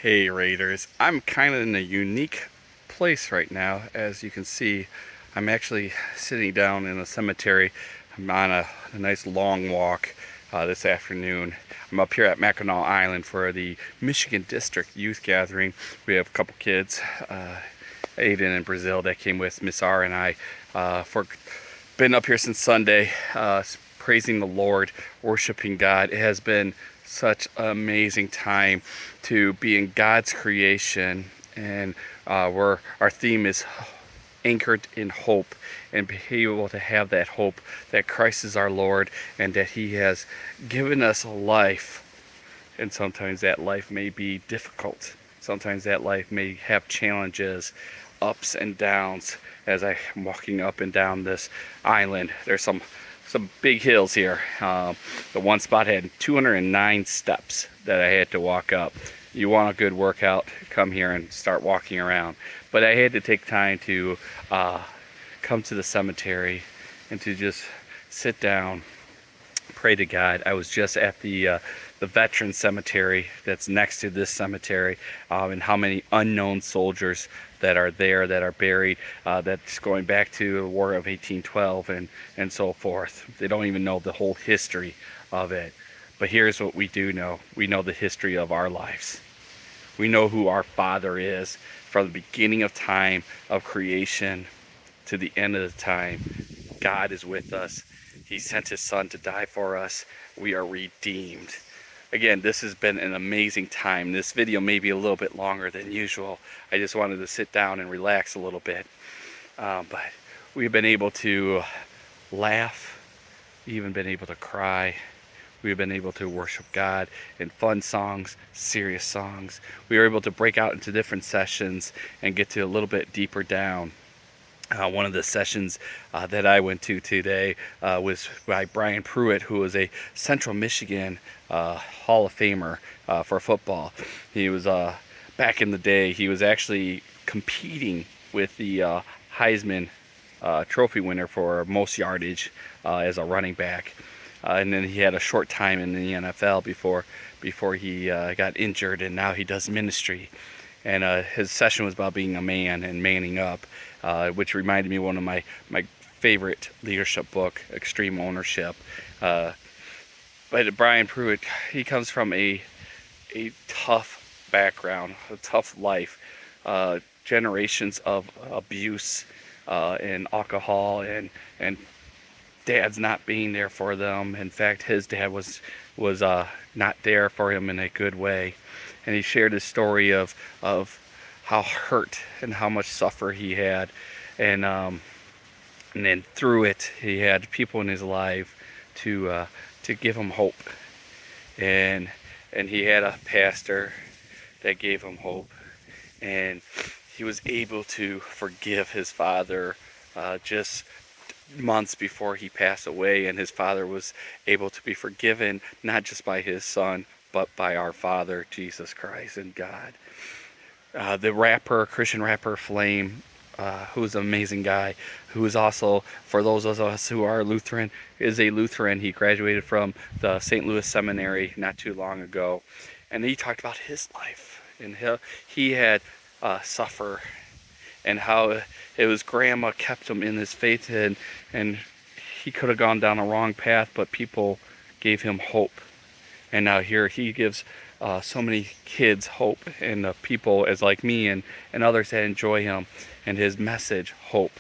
Hey Raiders, I'm kind of in a unique place right now. As you can see, I'm actually sitting down in a cemetery. I'm on a nice long walk this afternoon. I'm up here at Mackinac Island for the Michigan District Youth Gathering. We have a couple kids, Aiden and Brazil, that came with Miss R and I. For been up here since Sunday, praising the Lord, worshiping God. It has been such an amazing time to be in God's creation, and where our theme is anchored in hope, and be able to have that hope that Christ is our Lord and that He has given us a life. And sometimes that life may be difficult. Sometimes that life may have challenges, ups and downs. As I'm walking up and down this island, there's some big hills here. The one spot had 209 steps that I had to walk up. You want a good workout, come here and start walking around. But I had to take time to come to the cemetery and to just sit down, pray to God. I was just at the veteran cemetery that's next to this cemetery, and how many unknown soldiers that are there, that are buried, that's going back to the War of 1812 and so forth. They don't even know the whole history of it. But here's what we do know. We know the history of our lives. We know who our Father is from the beginning of time, of creation, to the end of the time. God is with us. He sent His Son to die for us. We are redeemed. Again, this has been an amazing time. This video may be a little bit longer than usual. I just wanted to sit down and relax a little bit. But we've been able to laugh. We've even been able to cry. We've been able to worship God in fun songs, serious songs. We were able to break out into different sessions and get to a little bit deeper down. One of the sessions that I went to today was by Brian Pruitt, who was a Central Michigan Hall of Famer for football. He was, back in the day, he was actually competing with the Heisman Trophy winner for most yardage as a running back. And then he had a short time in the NFL before he got injured, and now he does ministry. And his session was about being a man and manning up, which reminded me of one of my favorite leadership book, Extreme Ownership. But Brian Pruitt, he comes from a tough background, a tough life, generations of abuse and alcohol, and dad's not being there for them. In fact, his dad was not there for him in a good way. And he shared his story of how hurt and how much suffer he had, and then through it he had people in his life to give him hope, and he had a pastor that gave him hope, and he was able to forgive his father just months before he passed away, and his father was able to be forgiven not just by his son but by our Father, Jesus Christ, and God. The Christian rapper Flame, who's an amazing guy, who is also, for those of us who are Lutheran, is a Lutheran. He graduated from the St. Louis Seminary not too long ago, and he talked about his life, and he had suffer, and how it was grandma kept him in his faith, and he could have gone down a wrong path, but people gave him hope. And now here he gives so many kids hope, and people as like me and others that enjoy him and his message, hope.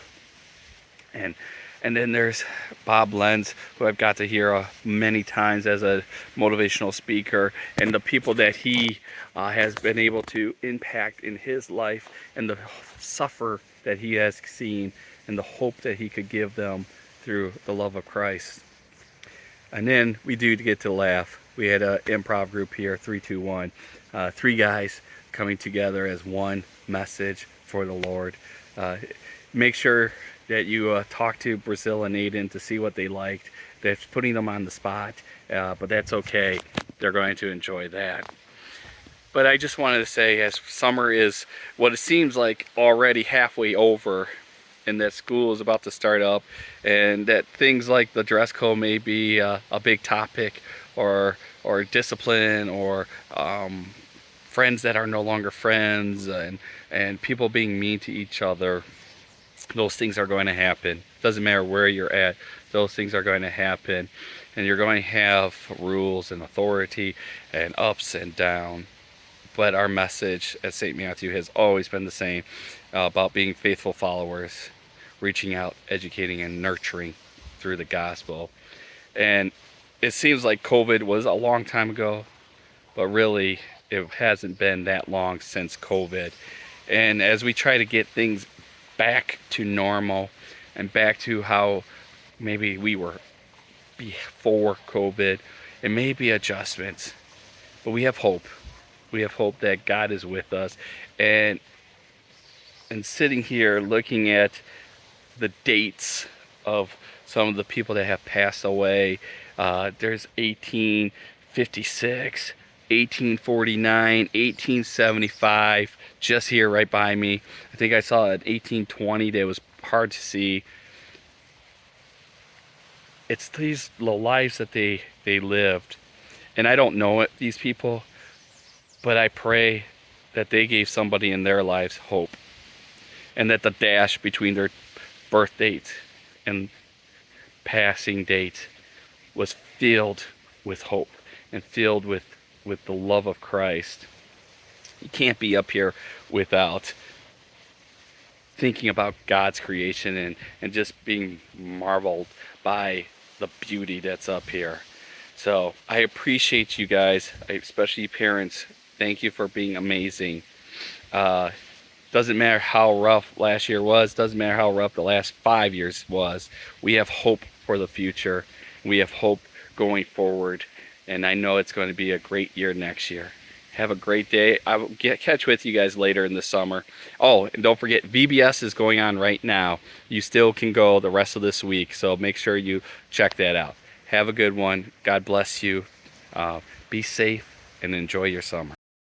And then there's Bob Lenz, who I've got to hear many times as a motivational speaker, and the people that he has been able to impact in his life, and the suffer that he has seen, and the hope that he could give them through the love of Christ. And then we do get to laugh. We had an improv group here, 321, three guys coming together as one message for the Lord. Make sure that you talk to Brazil and Aiden to see what they liked. That's putting them on the spot, but that's okay. They're going to enjoy that. But I just wanted to say, as summer is what it seems like already halfway over, and that school is about to start up, and that things like the dress code may be a big topic, or discipline, or friends that are no longer friends, and people being mean to each other. Those things are going to happen. Doesn't matter where you're at, those things are going to happen. And you're going to have rules and authority and ups and downs. But our message at St. Matthew has always been the same, about being faithful followers, reaching out, educating, and nurturing through the gospel. And it seems like COVID was a long time ago, but really it hasn't been that long since COVID. And as we try to get things back to normal and back to how maybe we were before COVID, it may be adjustments, but we have hope. We have hope that God is with us. And sitting here looking at the dates of some of the people that have passed away, there's 1856, 1849, 1875, just here right by me. I think I saw an 1820 that was hard to see. It's these the lives that they lived. And I don't know it, these people, but I pray that they gave somebody in their lives hope. And that the dash between their birth date and passing date was filled with hope and filled with the love of Christ. You can't be up here without thinking about God's creation and just being marveled by the beauty that's up here. So I appreciate you guys, especially parents. Thank you for being amazing. Doesn't matter how rough last year was, doesn't matter how rough the last 5 years was. We have hope for the future. We have hope going forward. And I know it's going to be a great year next year. Have a great day. I will catch with you guys later in the summer. Oh, and don't forget, VBS is going on right now. You still can go the rest of this week, so make sure you check that out. Have a good one. God bless you. Be safe and enjoy your summer.